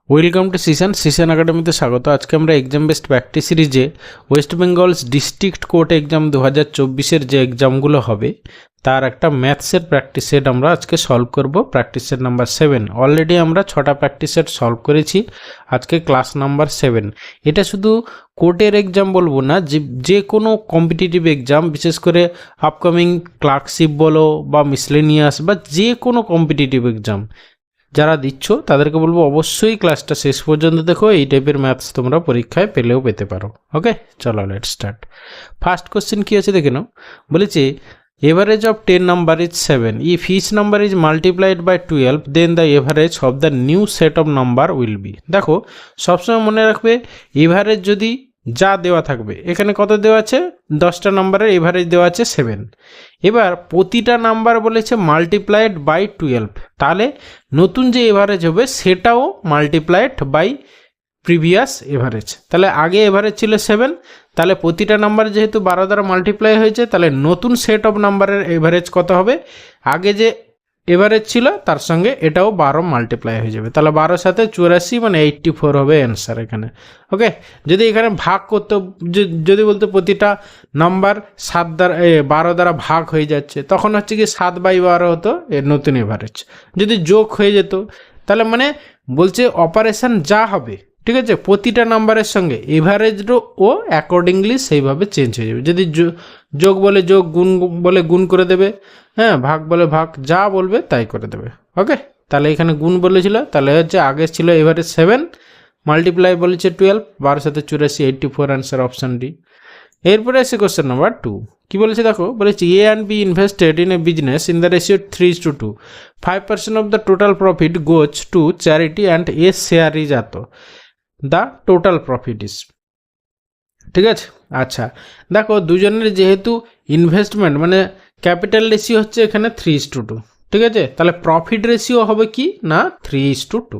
Welcome to সিশন একাডেমিতে স্বাগত। আজকে আমরা এক্সাম বেসড প্র্যাকটিস সিরিজে West Bengal's district court exam 2024-এর যে এক্সামগুলো হবে তার একটা ম্যাথসের প্র্যাকটিস সেট আমরা আজকে সলভ করব। Practice set number 7। অলরেডি আমরা 6টা প্র্যাকটিস সেট সলভ করেছি, আজকে ক্লাস নাম্বার 7। এটা শুধু কোর্টের এক্সাম বলবো না, যে কোনো কম্পিটিটিভ এক্সাম, বিশেষ করে আপকামিং ক্লার্কশিপ বলো বা মিসলেনিয়াস বা যে কোনো কম্পিটিটিভ এক্সাম যারা দিচ্ছ তাদেরকে বলবো অবশ্যই ক্লাসটা শেষ পর্যন্ত দেখো। এই টাইপের ম্যাথস তোমরা পরীক্ষায় পেলেও পেতে পারো। ওকে, চলো লেটস স্টার্ট। ফার্স্ট কোশ্চেন কি আছে দেখে নাও। বলেছে average of 10 number is 7, if each number is multiplied by 12 then the average of the new set of number will be. দেখো সবসময় মনে রাখবে, এভারেজ যদি যা দেওয়া থাকবে, এখানে কত দেওয়া আছে, 10টা নাম্বারের এভারেজ দেওয়া আছে 7। এবার প্রতিটা নাম্বার বলেছে মাল্টিপ্লাইড বাই 12, তাহলে নতুন যে এভারেজ হবে সেটাও মাল্টিপ্লাইড বাই প্রিভিয়াস এভারেজ। তাহলে আগে এভারেজ ছিল 7, তাহলে প্রতিটা নাম্বার যেহেতু 12 দ্বারা মাল্টিপ্লাই হয়েছে, তাহলে নতুন সেট অফ নাম্বারের এভারেজ কত হবে, আগে যে এভারেজ ছিল তার সঙ্গে এটাও 12 মাল্টিপ্লাই হয়ে যাবে। তাহলে 12 সাথে 84 মানে 84 হবে অ্যান্সার এখানে। ওকে, যদি এখানে ভাগ করতে, যদি বলতে প্রতিটা নাম্বার 12 দ্বারা ভাগ হয়ে যাচ্ছে, তখন হচ্ছে কি 7/12 হতো এর নতুন এভারেজ। যদি যোগ হয়ে যেত, তাহলে মানে বলছে অপারেশন যা হবে, ঠিক আছে, প্রতিটা নাম্বারের সঙ্গে এভারেজও ও অ্যাকর্ডিংলি সেইভাবে চেঞ্জ হয়ে যাবে। যদি যোগ বলে যোগ, গুণ বলে গুণ করে দেবে, হ্যাঁ, ভাগ বলে ভাগ, যা বলবে তাই করে দেবে। ওকে, তাহলে এখানে গুণ বলেছিল, তাহলে হচ্ছে আগে ছিল এভারেজ 7, মাল্টিপ্লাই বলেছে 12, 12 সাথে 84, 84 অ্যান্সার অপশান ডি। এরপরে এসে কোশ্চেন নাম্বার 2 কি বলেছে দেখো। বলেছে A and B invested in a business in the ratio 3:2, 5% of the total profit goes to charity and A share is এত, দ্য টোটাল প্রফিট ইজ। ঠিক আছে, আচ্ছা দেখো দুজনের যেহেতু ইনভেস্টমেন্ট মানে ক্যাপিটাল রেশিও হচ্ছে এখানে 3:2, ঠিক আছে, তাহলে প্রফিট রেশিও হবে কি না 3:2।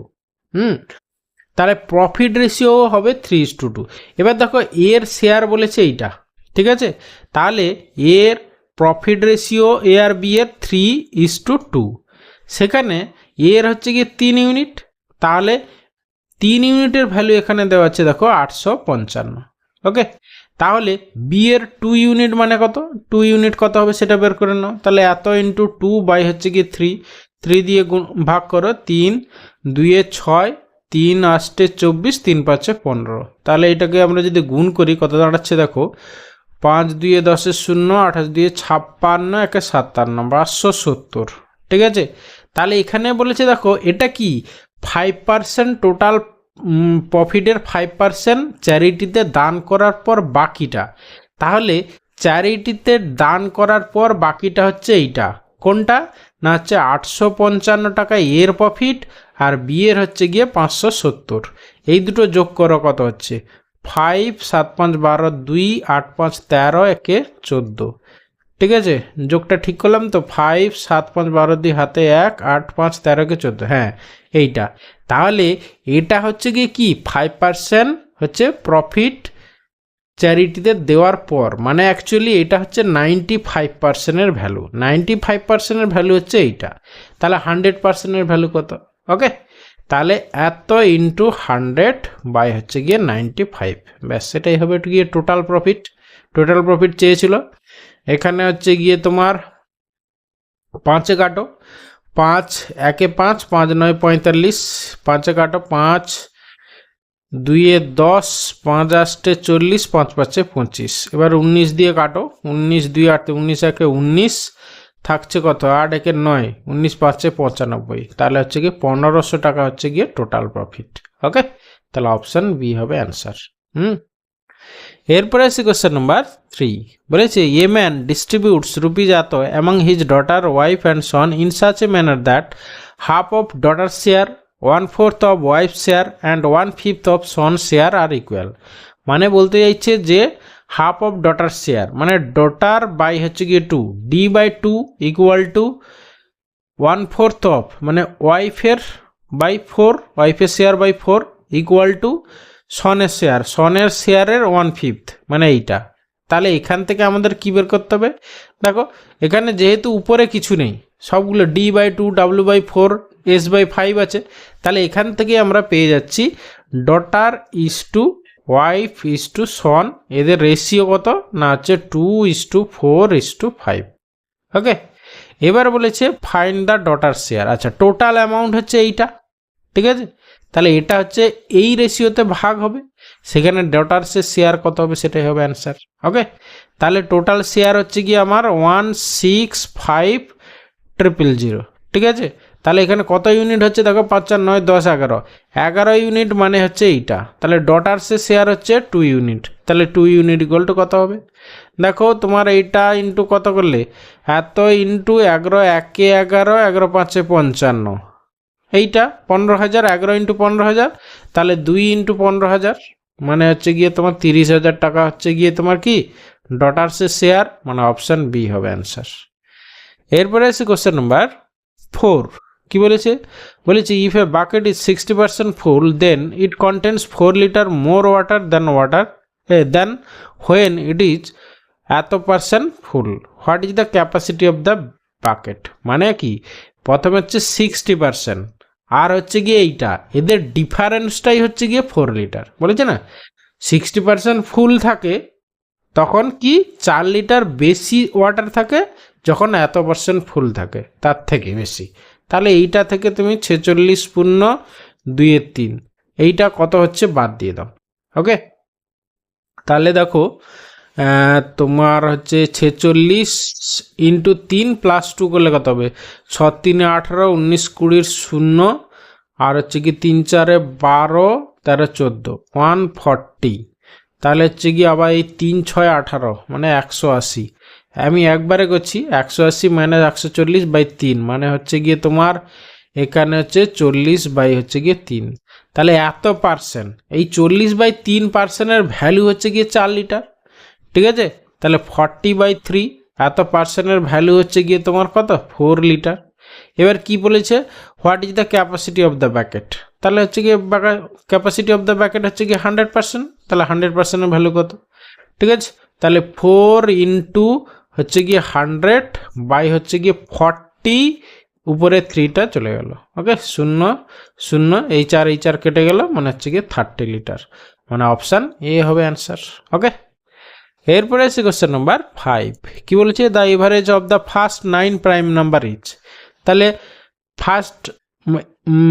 তাহলে প্রফিট রেশিও হবে 3:2। এবার দেখো এর শেয়ার বলেছে এইটা, ঠিক আছে, তাহলে এর প্রফিট রেশিও এ আর বি এর 3:2, সেখানে এর হচ্ছে গিয়ে 3 ইউনিট, তাহলে 3 ইউনিটের ভ্যালু এখানে দেওয়া আছে দেখো 855। ওকে, তাহলে বি এর 2 ইউনিট মানে কত, 2 ইউনিট কত হবে সেটা বের করে নাও। তাহলে এত ইন্টু 2 বাই হচ্ছে কি 3 দিয়ে ভাগ করো, 3 2 6, 3 8 24, 3 5 15। তাহলে এটাকে আমরা যদি গুণ করি কত দাঁড়াচ্ছে দেখো, 5 2 10 0, 28 2 56, 1 57, 570। ঠিক আছে, তাহলে এখানে বলেছে দেখো এটা কি 5% টোটাল প্রফিটের 5% চ্যারিটিতে দান করার পর বাকিটা। তাহলে চ্যারিটিতে দান করার পর বাকিটা হচ্ছে এইটা, কোনটা না হচ্ছে 855 টাকা এর প্রফিট, আর বি এর হচ্ছে গিয়ে 570। এই দুটো যোগ করো কত হচ্ছে 5 7 5 12 2 8 5 13 1 14। ঠিক আছে, যোগটা ঠিক করলাম তো, 5 7 5 12 2 হাতে 1 8 5 13 কে 14, হ্যাঁ এইটা। তাহলে এটা হচ্ছে গিয়ে কি 5% হচ্ছে প্রফিট চ্যারিটিতে দেওয়ার পর, মানে অ্যাকচুয়ালি এটা হচ্ছে 95%-এর ভ্যালু। 95%-এর ভ্যালু হচ্ছে এইটা, তাহলে 100%-এর ভ্যালু কত। ওকে, তাহলে এত ইন্টু 100 বাই হচ্ছে গিয়ে 95, ব্যাস সেটাই হবে গিয়ে টোটাল প্রফিট। টোটাল প্রফিট চেয়েছিল, এখানে হচ্ছে গিয়ে তোমার 5 কাটো, 5 1 5, 5 9 45, 5 কাটো 5 2 10, 5 8 40, 5 5 25। এবার 19 দিয়ে কাটো, 19 2 8, 19 1 19, থাকছে কত 8 1 9, 19 5 95। তাহলে হচ্ছে গিয়ে 1500 টাকা হচ্ছে গিয়ে টোটাল প্রফিট। ওকে, তাহলে অপশান বি হবে অ্যান্সার। এরপরে আছে কোশ্চেন নাম্বার 3। বলেছে এ ম্যান ডিস্ট্রিবিউটস রুপিজ এত among his daughter wife and son in such a manner that half of daughter share, 1/4 of wife share and 1/5 of son share are equal. মানে বলতে চাইছে যে half of daughter share মানে daughter by হচ্ছে গিয়ে 2, d/2 equal to 1/4 of মানে ওয়াইফের by 4, ওয়াইফের শেয়ার বাই 4 ইকুয়াল টু সনের শেয়ার, সনের শেয়ারের 1/5 মানে এইটা। তাহলে এখান থেকে আমাদের কি বের করতে হবে, দেখো এখানে যেহেতু উপরে কিছু নেই, সবগুলো d/2 w/4 s/5 আছে, তাহলে এখান থেকে আমরা পেয়ে যাচ্ছি daughter is to wife is to son, এদের রেশিও কত না হচ্ছে 2:4:5। ওকে, এবার বলেছে ফাইন্ড দ্য ডটার শেয়ার। আচ্ছা, টোটাল অ্যামাউন্ট হচ্ছে এইটা, ঠিক আছে, তাহলে এটা হচ্ছে এই রেশিওতে ভাগ হবে, সেখানে ডটার্সের শেয়ার কত হবে সেটাই হবে অ্যান্সার। ওকে, তাহলে টোটাল শেয়ার হচ্ছে কি আমার 165,000, ঠিক আছে। তাহলে এখানে কত ইউনিট হচ্ছে দেখো, 5 4 9 10 11 ইউনিট মানে হচ্ছে এইটা, তাহলে ডটার্সের শেয়ার হচ্ছে 2 ইউনিট, তাহলে 2 ইউনিট ইকুয়াল টু কত হবে দেখো তোমার এইটা ইন্টু কত করলে এত ইন্টু 11 1 11 11 5 55, এইটা 15,000, 11 ইন্টু 15,000, তাহলে 2 ইন্টু 15,000 মানে হচ্ছে গিয়ে তোমার 30,000 টাকা হচ্ছে গিয়ে তোমার কি ডটার্সের শেয়ার, মানে অপশান বি হবে অ্যান্সার। এরপরে আছে কোশ্চেন নাম্বার 4, কি বলেছে বলেছে if a bucket is 60% full then it contains 4 litre more water than when it is এত percent full, what is the capacity of the bucket. মানে কি, প্রথমে হচ্ছে 60% আর হচ্ছে গিয়ে এইটা, এদের ডিফারেন্সটাই হচ্ছে গিয়ে 4 লিটার। বলেছে না 60% ফুল থাকে তখন কি 4 লিটার বেশি ওয়াটার থাকে যখন এত পার্সেন্ট ফুল থাকে তার থেকে বেশি, তাহলে এইটা থেকে তুমি 46/2/3 এইটা কত হচ্ছে বাদ দিয়ে দাও। ওকে, তাহলে দেখো তোমার হচ্ছে 46 ইন্টু 3 প্লাস 2 করলে কত হবে, 6 3 18 19 20 0 আর হচ্ছে কি 3 4 12 13 14 140, তাহলে হচ্ছে কি আবার এই 3 6 18 মানে 180, আমি একবারে করছি 180 মাইনাস 140/3 মানে হচ্ছে গিয়ে তোমার এখানে হচ্ছে 40 হচ্ছে গিয়ে 3, তাহলে এত পার্সেন্ট, এই 40/3%-এর ভ্যালু হচ্ছে গিয়ে 4 লিটার, ঠিক আছে। তাহলে 40/3 এত পার্সেন্টের ভ্যালু হচ্ছে গিয়ে তোমার কত 4 লিটার। এবার কি বলেছে what is the capacity of the bracket, তাহলে হচ্ছে গিয়ে ক্যাপাসিটি অফ দ্য ব্যাকেট হচ্ছে গিয়ে 100%, তাহলে 100%-এর ভ্যালু কত, ঠিক আছে। তাহলে 4 ইন্টু হচ্ছে গিয়ে 100 বাই হচ্ছে গিয়ে 40 উপরে 3টা চলে গেল। ওকে, 0 0 এই 4 কেটে গেল মানে হচ্ছে গিয়ে 30 লিটার, মানে অপশান এ হবে অ্যান্সার। ওকে, এরপরে আছে কোশ্চেন নাম্বার 5, কি বলেছে the average of the first 9 prime number is, তাহলে ফার্স্ট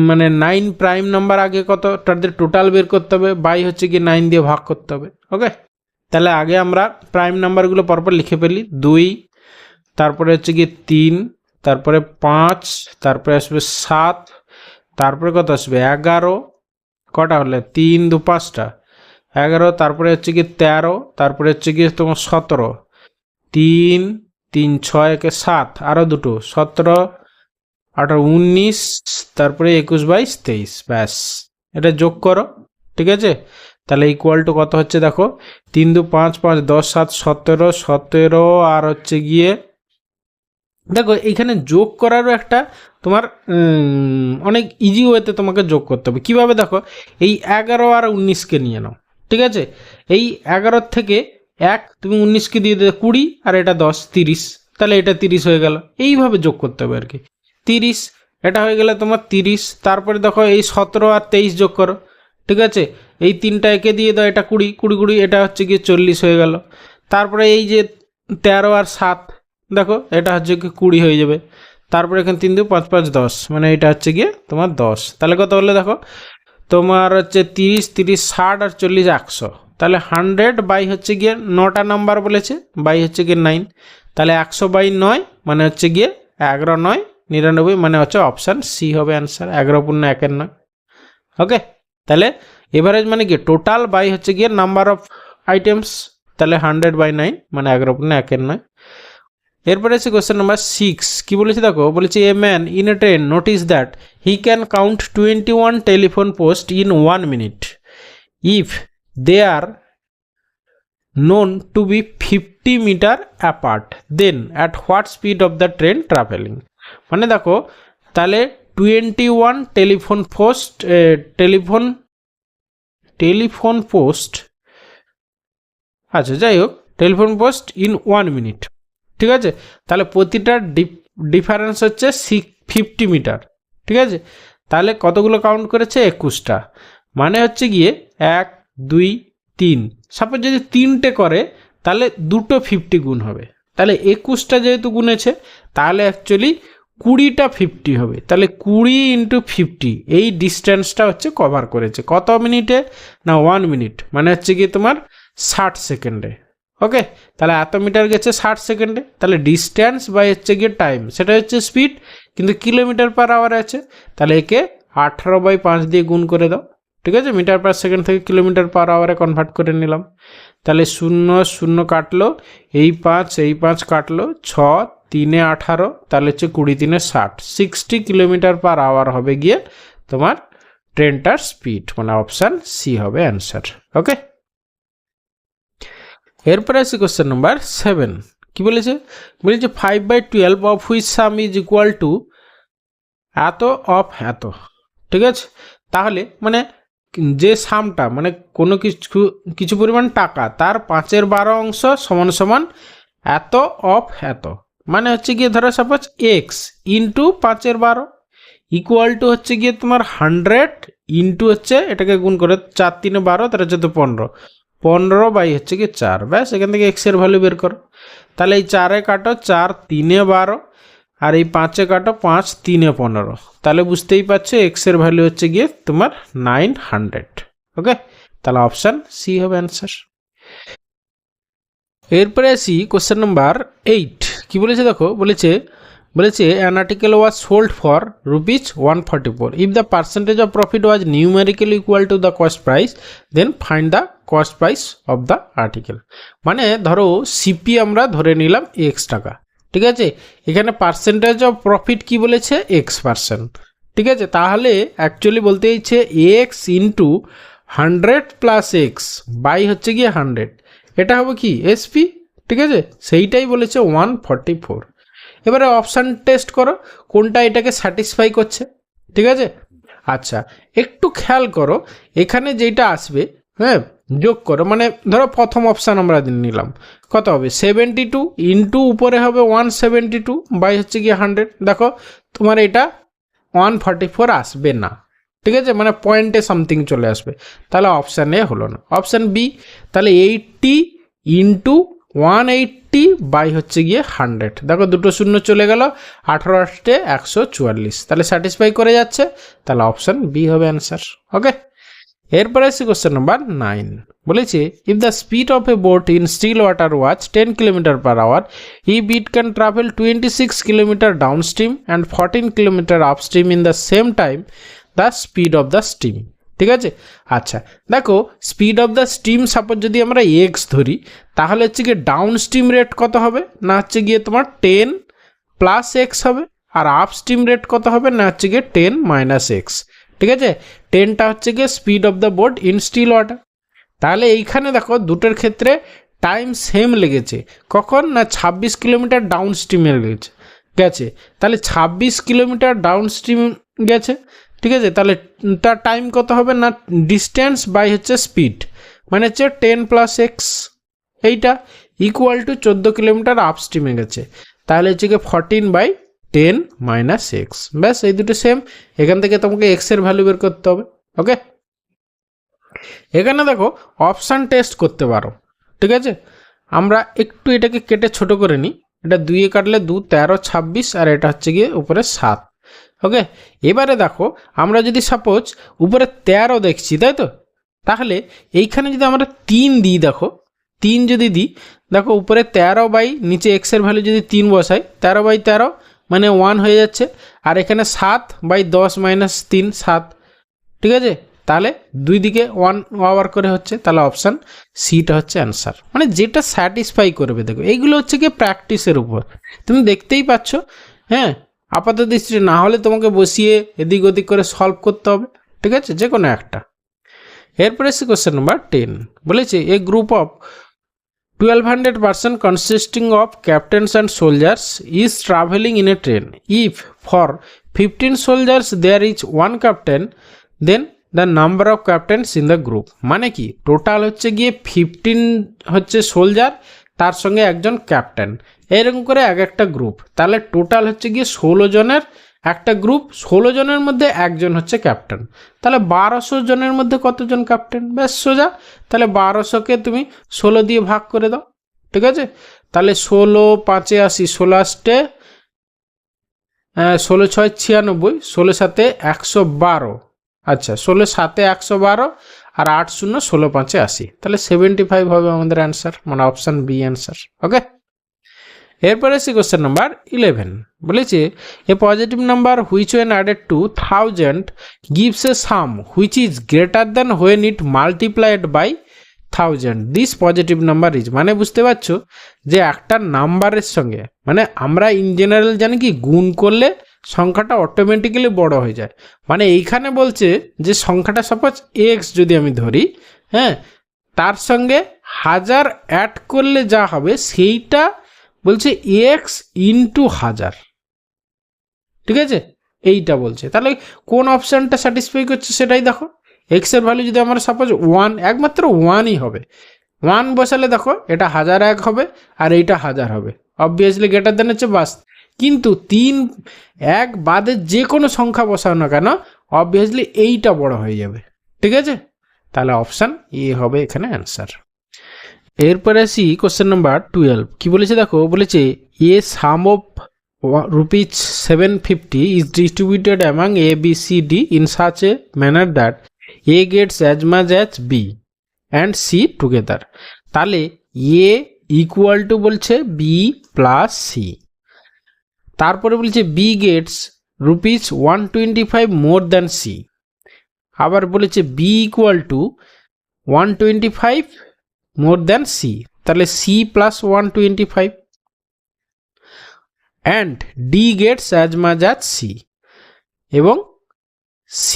মানে 9 প্রাইম নাম্বার আগে কত তাদের টোটাল বের করতে হবে, বাই হচ্ছে কি 9 দিয়ে ভাগ করতে হবে। ওকে, তাহলে আগে আমরা প্রাইম নাম্বারগুলো পরপর লিখে ফেলি, 2, তারপরে হচ্ছে কি 3, তারপরে 5, তারপরে আসবে 7, তারপরে কত আসবে 11, কটা হলে 3 2 5টা 11, তারপরে হচ্ছে কি 13, তারপরে হচ্ছে কি তোমার 17, 3 3 6 একে 7 আরও দুটো 17 18 19, তারপরে 21 22 23, ব্যাস এটা যোগ করো, ঠিক আছে। তাহলে ইকুয়াল টু কত হচ্ছে দেখো 3 2 5 5 10 7 17 17 আর হচ্ছে গিয়ে দেখো এইখানে যোগ করারও একটা তোমার অনেক ইজি ওয়েতে তোমাকে যোগ করতে হবে। কীভাবে দেখো, এই 11 আর 19কে নিয়ে নাও, ঠিক আছে। এই 11 থেকে 1 তুমি 19কে দিয়ে দেবে 20 আর এটা 10 30, তাহলে এটা 30 হয়ে গেল, এইভাবে যোগ করতে হবে আর কি। 30 এটা হয়ে গেলে তোমার 30, তারপরে দেখো এই 17 আর 23 যোগ করো, ঠিক আছে। এই 3টা একে দিয়ে দাও, এটা 20 20 20 এটা হচ্ছে গিয়ে 40 হয়ে গেল। তারপরে এই যে 13 আর 7 দেখো এটা হচ্ছে কি 20 হয়ে যাবে, তারপরে এখানে 3 2 5 5 10 মানে এটা হচ্ছে গিয়ে তোমার 10, তাহলে কত হলে দেখো তোমার হচ্ছে 30 30 60 আর 40 100, তাহলে 100 বাই হচ্ছে গিয়ে 9টা নাম্বার বলেছে, বাই হচ্ছে গিয়ে 9, তাহলে 100/9 মানে হচ্ছে গিয়ে 11 9 99 মানে হচ্ছে অপশান সি হবে অ্যান্সার, 11/1 ওকে, তাহলে এভারেজ মানে কি টোটাল বাই হচ্ছে গিয়ে নাম্বার অফ আইটেমস, তাহলে 100/9 মানে 11/1। এরপরে আছে কোয়েশ্চেন নাম্বার 6, কি বলেছে দেখো বলেছে a man in a train notice that he can count 21 telephone post in 1 minute if they are known to be 50 metre apart, then at what speed of the train travelling. মানে দেখো তাহলে 21 telephone post আচ্ছা যাই হোক telephone post in 1 minute, ঠিক আছে। তাহলে প্রতিটার difference হচ্ছে 50 মিটার, ঠিক আছে, তাহলে কতগুলো কাউন্ট করেছে 21টা, মানে হচ্ছে গিয়ে 1 2 3, সাপোজ যদি 3টে করে তাহলে দুটো 50 গুণ হবে, তাহলে 21টা যেহেতু গুনেছে তাহলে অ্যাকচুয়ালি 20টা 50 হবে, তাহলে 20 × 50 এই ডিস্টেন্সটা হচ্ছে কভার করেছে কত মিনিটে না 1 মিনিট, মানে হচ্ছে গিয়ে তোমার 60 সেকেন্ডে। ওকে, তাহলে এত মিটার গেছে 60 সেকেন্ডে, তাহলে ডিস্টেন্স বাই হচ্ছে গিয়ে টাইম, সেটা হচ্ছে স্পিড, কিন্তু কিলোমিটার পার আওয়ার আছে, তাহলে একে 18/5 দিয়ে গুণ করে দাও। ঠিক আছে, মিটার পার সেকেন্ড থেকে কিলোমিটার পার আওয়ারে কনভার্ট করে নিলাম, তাহলে 0 0 কাটলো, এই 5 কাটলো, 6 3 18, তাহলে হচ্ছে 20 3 60, 60 কিলোমিটার পার আওয়ার হবে গিয়ে তোমার ট্রেনটার স্পিড, মানে অপশান সি হবে অ্যান্সার। ওকে, এরপরে আছে কোশ্চেন নাম্বার 7। কি বলেছে? বলেছে 5/12 of which some is equal to এত অফ এত। ঠিক আছে, তাহলে মানে যে সামটা মানে কোনো কিছু পরিমাণ টাকা তার 5/12 সমান সমান এত অফ এত, মানে হচ্ছে গিয়ে ধরো suppose x into 5/12 equal to হচ্ছে গিয়ে তোমার 100 ইন্টু হচ্ছে এটাকে গুণ করে 4 3 12, তার হচ্ছে তো 15 বাই হচ্ছে গিয়ে 4, ব্যাস এখান থেকে এক্সের ভ্যালু বের করো। তাহলে এই 4 কাটো, 4 3 12, আর এই 5 কাটো, 5 3 15, তাহলে বুঝতেই পারছো এক্সের ভ্যালু হচ্ছে গিয়ে তোমার 900। ওকে, তাহলে অপশান সি হবে অ্যান্সার। এরপরে আসি কোশ্চেন নাম্বার 8। কি বলেছে দেখো, বলেছে an article was sold for ₹144. If the percentage of profit was numerically equal to the cost price, then find the cost price of the article. মানে ধরো সিপি আমরা ধরে নিলাম x টাকা, ঠিক আছে, এখানে পার্সেন্টেজ অফ প্রফিট কি বলেছে x%, ঠিক আছে, তাহলে অ্যাকচুয়ালি বলতে চাইছে x into 100 plus x by হচ্ছে গিয়ে 100, এটা হবে কি এসপি, ঠিক আছে, সেইটাই বলেছে 144। এবারে অপশান টেস্ট করো কোনটা এটাকে স্যাটিসফাই করছে। ঠিক আছে, আচ্ছা একটু খেয়াল করো এখানে যেটা আসবে, হ্যাঁ যোগ করো, মানে ধরো প্রথম অপশান আমরা নিলাম, কত হবে 72 ইন্টু উপরে হবে 172 বাই হচ্ছে গিয়ে 100, দেখো তোমার এটা 144 আসবে না, ঠিক আছে, মানে পয়েন্টে সামথিং চলে আসবে, তাহলে অপশান এ হলো না। অপশান বি, তাহলে 80 ইন্টু 180 বাই হচ্ছে গিয়ে 100, দেখো দুটো শূন্য চলে গেল, 18 8 144, তাহলে স্যাটিসফাই করে যাচ্ছে, তাহলে অপশান বি হবে অ্যান্সার। ওকে, এরপরে আসছে কোশ্চেন নাম্বার 9। বলেছে if the speed of a boat in still water was 10 km/h, if it can travel 26 km downstream and 14 km upstream in the same time, the speed of the steam. ঠিক আছে, আচ্ছা দেখো speed of the steam suppose যদি আমরা x ধরি, তাহলে হচ্ছে গিয়ে ডাউন স্ট্রিম রেট কত হবে না হচ্ছে গিয়ে তোমার 10 প্লাস এক্স হবে, আর আপ স্ট্রিম রেট কত হবে না হচ্ছে গিয়ে 10 মাইনাস এক্স। ঠিক আছে, 10টা হচ্ছে গিয়ে speed of the boat in still water, তাহলে এইখানে দেখো দুটোর ক্ষেত্রে টাইম সেম লেগেছে, কখন না 26 কিলোমিটার ডাউন স্ট্রিমে গেছে, তাহলে 26 কিলোমিটার ডাউন স্ট্রিম গেছে, ঠিক আছে, তাহলে তার টাইম কত হবে না ডিস্টেন্স বাই হচ্ছে স্পিড, মানে হচ্ছে 10 প্লাস এক্স, এইটা ইকুয়াল টু 14 কিলোমিটার আপ স্ট্রিমে গেছে, তাহলে হচ্ছে গিয়ে 14/10 মাইনাস এক্স, ব্যাস এই দুটো সেম, এখান থেকে তোমাকে এক্সের ভ্যালু বের করতে হবে। ওকে, এখানে দেখো অপশান টেস্ট করতে পারো, ঠিক আছে, আমরা একটু এটাকে কেটে ছোট করে নিই, এটা 2 কাটলে 2 13 26, আর এটা হচ্ছে গিয়ে উপরে 7। ওকে, এবারে দেখো আমরা যদি সাপোজ উপরে 13 দেখছি, তাই তো, তাহলে এইখানে যদি আমরা 3 দিই, দেখো 3 যদি দিই, দেখো উপরে 13 বাই নিচে এক্সের ভ্যালু যদি 3 বসাই, 13/13 মানে 1 হয়ে যাচ্ছে, আর এখানে 7/10 মাইনাস 3 7, ঠিক আছে, তাহলে দুই দিকে 1 ওভার করে হচ্ছে, তাহলে অপশান সিটা হচ্ছে অ্যান্সার, মানে যেটা স্যাটিসফাই করবে। দেখো এইগুলো হচ্ছে কি প্র্যাকটিসের উপর, তুমি দেখতেই পাচ্ছ, হ্যাঁ আপাতত দৃষ্টি না হলে তোমাকে বসিয়ে এদিক ওদিক করে সলভ করতে হবে, ঠিক আছে, যে কোনো একটা। এরপরে এসে কোশ্চেন নাম্বার 10। বলেছে এ group of 1200 person consisting of captains and soldiers is traveling in a train. If for 15 soldiers there is one captain, then the number of captains in the group. মানে কি টোটাল হচ্ছে গিয়ে 15 হচ্ছে soldier, তার সঙ্গে একজন captain, এরকম করে এক একটা গ্রুপ, তাহলে টোটাল হচ্ছে গিয়ে 16 জনের একটা গ্রুপ 16 জনের মধ্যে একজন হচ্ছে ক্যাপ্টেন, তাহলে 1200 জনের মধ্যে কতজন ক্যাপ্টেন? ব্যাস সোজা, তাহলে 1200কে তুমি 16 দিয়ে ভাগ করে দাও, ঠিক আছে? তাহলে 16 5 80, 16 আসতে 16 6 96, 16 7 112, আচ্ছা 16 7 112 আর 8 0 16 5 80, তাহলে 75 হবে আমাদের অ্যান্সার, মানে অপশান বি অ্যান্সার। ওকে, এরপরে আসি কোশ্চেন নাম্বার 11। বলেছে a positive number which when added to 1000 gives a sum which is greater than when it multiplied by 1000, this positive number is, মানে বুঝতে পারছো যে একটা নাম্বারের সঙ্গে, মানে আমরা ইন জেনারেল জানি কি গুণ করলে সংখ্যাটা অটোমেটিক্যালি বড় হয়ে যায়, মানে এইখানে বলছে যে সংখ্যাটা সাপোজ এক্স যদি আমি ধরি, হ্যাঁ, তার সঙ্গে 1000 অ্যাড করলে যা হবে সেইটা বলছে এক্স ইন্টু 1000, ঠিক আছে? এইটা বলছে, তাহলে কোন অপশানটা স্যাটিসফাই করছে সেটাই দেখো। এক্সের ভ্যালু যদি আমার সাপোজ 1, একমাত্র 1ই হবে, 1 বসালে দেখো এটা 1001 হবে আর এইটা 1000 হবে, অবভিয়াসলি গ্রেটার দেন হচ্ছে বাস, কিন্তু 3 1 বাদে যে কোনো সংখ্যা বসাও না কেন অবভিয়াসলি এইটা বড় হয়ে যাবে, ঠিক আছে? তাহলে অপশান এ হবে এখানে অ্যান্সার। এরপরে আসি কোশ্চেন নাম্বার 12। কি বলেছে দেখো, বলেছে এ সাম of rupees 750 is distributed among A, B, C, D in such a manner that A gets as much as B and C together, তাহলে A equal to বলছে B plus C, তারপরে বলছে B gets rupees 125 more than C, আবার বলেছে B equal to 125 more than C, তাহলে C plus 125 and D gets as much as C, এবং C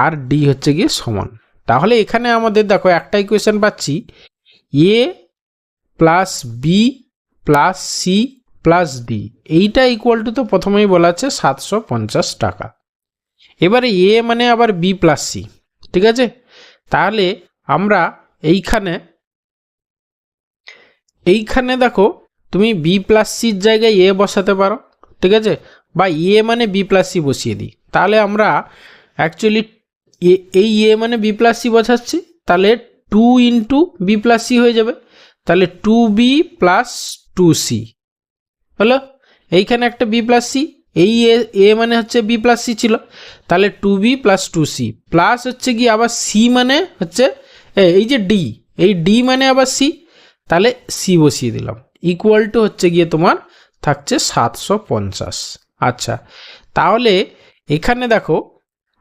আর D হচ্ছে গিয়ে সমান, তাহলে এখানে আমাদের দেখো একটা ইকুয়েশন পাচ্ছি A plus B plus C plus D, এইটা ইকুয়াল টু তো প্রথমেই বলা আছে 750 টাকা। এবারে এ মানে আবার বি প্লাস সি, ঠিক আছে? তাহলে আমরা এইখানে দেখো তুমি বি প্লাস সির জায়গায় এ বসাতে পারো, ঠিক আছে? বা এ মানে বি প্লাস সি বসিয়ে দিই, তাহলে আমরা অ্যাকচুয়ালি এই এ মানে বি প্লাস সি বসাচ্ছি, তাহলে 2 ইন্টু বি প্লাস সি হয়ে যাবে, তাহলে 2b প্লাস 2c হলো, এইখানে একটা বি প্লাস সি, এই এ মানে হচ্ছে বি প্লাস সি ছিল, তাহলে 2b প্লাস 2c প্লাস হচ্ছে কি আবার সি মানে হচ্ছে এই যে ডি, এই ডি মানে আবার সি, তাহলে সি বসিয়ে দিলাম, ইকুয়াল টু হচ্ছে গিয়ে তোমার থাকছে 750। আচ্ছা, তাহলে এখানে দেখো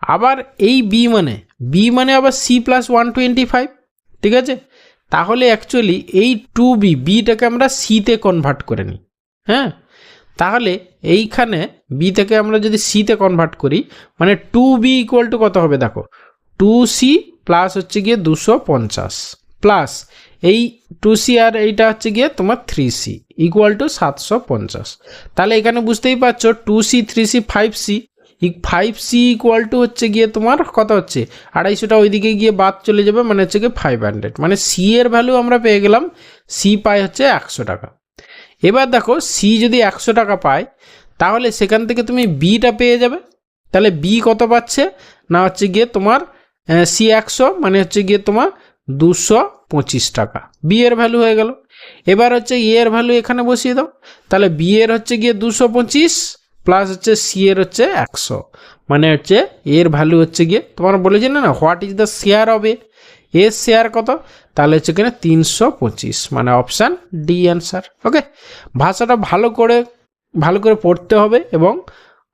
আবার এই বি মানে আবার সি প্লাস 125, ঠিক আছে? তাহলে অ্যাকচুয়ালি এই 2b, বিটাকে আমরা সিতে কনভার্ট করে নিই, হ্যাঁ, তাহলে এইখানে বি থেকে আমরা যদি সিতে কনভার্ট করি, মানে 2b ইকুয়াল টু কত হবে দেখো, 2c প্লাস হচ্ছে গিয়ে 250 প্লাস এই 2c আর এইটা হচ্ছে গিয়ে তোমার 3c ইকুয়াল টু 750, তাহলে এখানে বুঝতেই পারছো 2c 3c 5c, 5c equal to হচ্ছে গিয়ে তোমার কত হচ্ছে 250টা ওইদিকে গিয়ে বাদ চলে যাবে, মানে হচ্ছে গিয়ে 500, মানে সি এর ভ্যালু আমরা পেয়ে গেলাম, সি পায় হচ্ছে 100 টাকা। এবার দেখো সি যদি 100 টাকা পায় তাহলে সেখান থেকে তুমি বিটা পেয়ে যাবে, তাহলে বি কত পাচ্ছে না হচ্ছে গিয়ে তোমার সি 100 মানে হচ্ছে গিয়ে তোমার 225 টাকা, বি এর ভ্যালু হয়ে গেল। এবার হচ্ছে এ এর ভ্যালু এখানে বসিয়ে দাও, তাহলে বি এর হচ্ছে গিয়ে 225 প্লাস হচ্ছে সি এর হচ্ছে 100, মানে হচ্ছে এর ভ্যালু হচ্ছে গিয়ে তোমার বলেছি না হোয়াট ইজ দ্য শেয়ার হবে, এর শেয়ার কত, তাহলে হচ্ছে কিনা 325, মানে অপশান ডি অ্যান্সার। ওকে, ভাষাটা ভালো করে পড়তে হবে এবং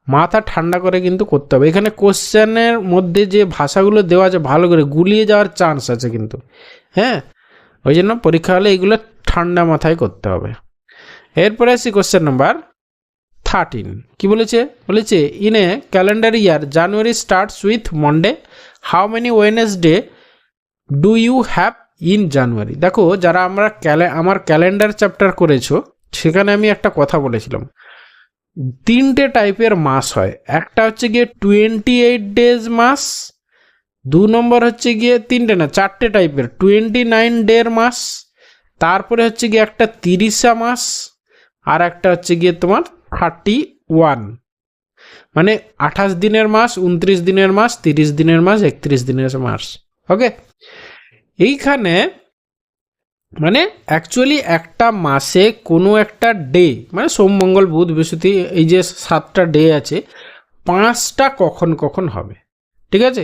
মাথা ঠান্ডা করে কিন্তু করতে হবে, এখানে কোশ্চেনের মধ্যে যে ভাষাগুলো দেওয়া আছে ভালো করে গুলিয়ে যাওয়ার চান্স আছে কিন্তু, হ্যাঁ, ওই জন্য পরীক্ষা হলে এগুলো ঠান্ডা মাথায় করতে হবে। এরপরে আসি কোশ্চেন নাম্বার 13। কি বলেছে in a calendar year January starts with Monday, how many Wednesday do you have in January? দেখো যারা আমার ক্যালেন্ডার চ্যাপ্টার করেছো সেখানে আমি একটা কথা বলেছিলাম, 3টে টাইপের মাস হয়, একটা হচ্ছে গিয়ে 28 ডেজ মাস, 2 নম্বর হচ্ছে গিয়ে 4টে টাইপের 29 ডের মাস, তারপরে হচ্ছে গিয়ে একটা 30 মাস, আর একটা হচ্ছে গিয়ে তোমার 31, মানে 28 দিনের মাস, 29 দিনের মাস, 30 দিনের মাস, 31 দিনের মাস। ওকে, এইখানে মানে অ্যাকচুয়ালি একটা মাসে কোনো একটা ডে, মানে সোম মঙ্গল বুধ বৃহস্পতি, এই যে 7টা ডে আছে, 5টা কখন কখন হবে, ঠিক আছে।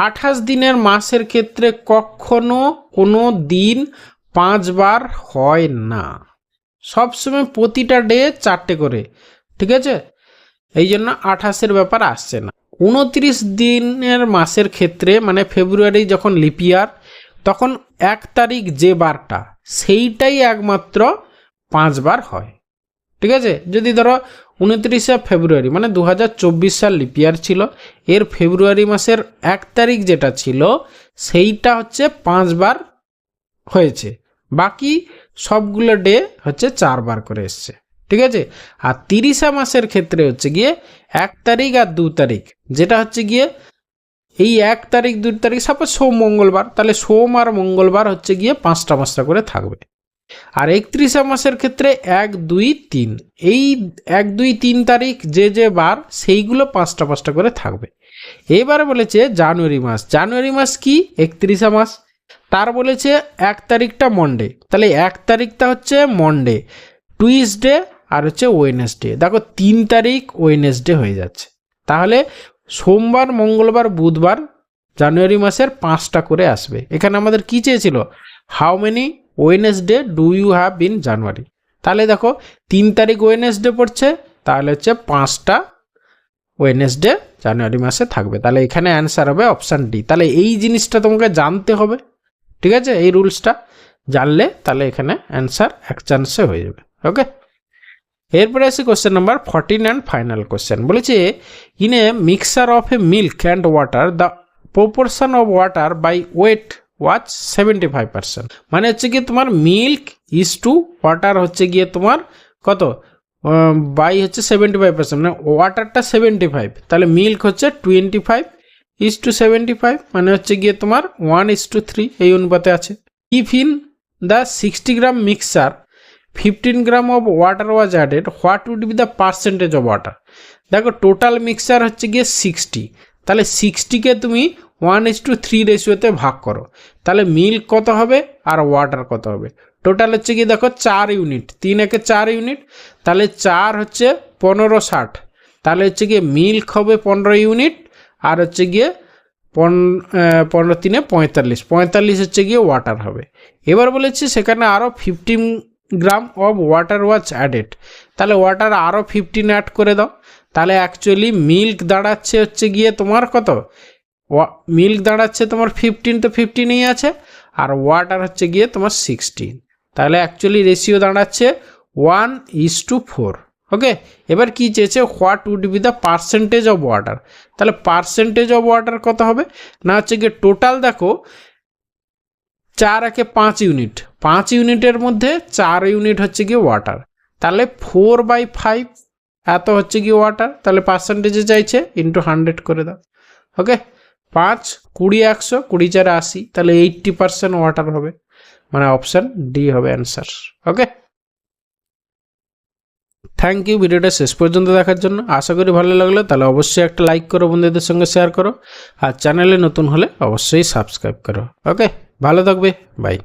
28 দিনের মাসের ক্ষেত্রে কখনো কোনো দিন 5 বার হয় না, সবসময় প্রতিটা ডে 4টে করে, ঠিক আছে। এই জন্য 28-এর ব্যাপার আসছে না। 29 দিনের মাসের ক্ষেত্রে মানে ফেব্রুয়ারি যখন লিপ ইয়ার, তখন 1 তারিখ যে বারটা সেইটাই একমাত্র 5 বার হয়, ঠিক আছে। যদি ধরো 29শে ফেব্রুয়ারি মানে 2024 সাল লিপ ইয়ার ছিল, এর ফেব্রুয়ারি মাসের 1 তারিখ যেটা ছিল সেইটা হচ্ছে 5 বার হয়েছে, বাকি সবগুলো ডে হচ্ছে 4 বার করে এসছে, ঠিক আছে। আর 30 মাসের ক্ষেত্রে হচ্ছে গিয়ে 1 তারিখ আর 2 তারিখ, যেটা হচ্ছে গিয়ে এই 1 তারিখ 2 তারিখ সাপোজ সোম মঙ্গলবার, তাহলে সোম আর মঙ্গলবার হচ্ছে গিয়ে 5টা 5টা করে থাকবে। আর 31 মাসের ক্ষেত্রে 1 2 3, এই 1 2 3 তারিখ যে যে বার সেইগুলো 5টা 5টা করে থাকবে। এবারে বলেছে জানুয়ারি মাস, জানুয়ারি মাস কি 31 মাস, তার বলেছে 1 তারিখটা মন্ডে, তাহলে 1 তারিখটা হচ্ছে মন্ডে, টুইসডে আর হচ্ছে ওয়েডনেসডে, দেখো 3 তারিখ ওয়েডনেসডে হয়ে যাচ্ছে। তাহলে সোমবার মঙ্গলবার বুধবার জানুয়ারি মাসের 5টা করে আসবে। এখানে আমাদের কি চেয়েছিল, how many Wednesday do you have in January, তাহলে দেখো 3 তারিখ ওয়েডনেসডে পড়ছে, তাহলে হচ্ছে 5টা ওয়েডনেসডে জানুয়ারি মাসে থাকবে, তাহলে এখানে অ্যান্সার হবে অপশান ডি। তাহলে এই জিনিসটা তোমাকে জানতে হবে, ঠিক আছে, এই রুলসটা জানলে তাহলে এখানে অ্যান্সার এক চান্সে হয়ে যাবে। ওকে, এরপরে আসি question number 14 and final question. বলেছে in a mixture of a milk and water the proportion of water by weight was 75%, মানে হচ্ছে গিয়ে তোমার মিল্ক ইজ টু ওয়াটার হচ্ছে গিয়ে তোমার কত, বাই হচ্ছে 75%, মানে ওয়াটারটা 75, তাহলে মিল্ক হচ্ছে 25:75, মানে হচ্ছে গিয়ে তোমার 1:3 এই অনুপাতে আছে। If in the 60 gram mixture 15 gram of water was added, what would be the percentage of water. দেখো টোটাল মিক্সার হচ্ছে গিয়ে 60, তাহলে 60কে তুমি 1:3 রেশিওতে ভাগ করো, তাহলে মিল্ক কত হবে আর ওয়াটার কত হবে। টোটাল হচ্ছে গিয়ে দেখো 4 ইউনিট, 3 একে 4 ইউনিট, তাহলে 4 হচ্ছে 1560, তাহলে হচ্ছে গিয়ে মিল্ক হবে 15 ইউনিট, আর হচ্ছে গিয়ে 15 3 45 হচ্ছে গিয়ে ওয়াটার হবে। এবার বলেছি সেখানে আরও 15 gram of water was added, তাহলে ওয়াটার আরও 15 অ্যাড করে দাও, তাহলে অ্যাকচুয়ালি মিল্ক দাঁড়াচ্ছে হচ্ছে গিয়ে তোমার কত, মিল্ক দাঁড়াচ্ছে তোমার 15, তো 15ই আছে, আর ওয়াটার হচ্ছে গিয়ে তোমার 16, তাহলে অ্যাকচুয়ালি রেশিও দাঁড়াচ্ছে 1:4। ওকে, এবার কি চেয়েছে, what would be the percentage of water, তাহলে পার্সেন্টেজ অফ ওয়াটার কত হবে না, হচ্ছে গিয়ে টোটাল দেখো 4 একে 5 ইউনিট, 5 ইউনিটের মধ্যে 4 ইউনিট হচ্ছে গিয়ে ওয়াটার, তাহলে 4/5 এত হচ্ছে গিয়ে ওয়াটার, তাহলে পার্সেন্টেজে চাইছে ইন্টু 100 করে দাও। ওকে, 5 20 100 20 4 80, তাহলে 80% ওয়াটার হবে, মানে অপশান ডি হবে অ্যান্সার। ওকে, থ্যাংক ইউ ভিডিওটা শেষ পর্যন্ত দেখার জন্য। আশা করি ভালো লাগলো, তাহলে অবশ্যই একটা লাইক করো, বন্ধুদের সঙ্গে শেয়ার করো, আর চ্যানেলে নতুন হলে অবশ্যই সাবস্ক্রাইব করো। ওকে, ভালো থাকবে, বাই।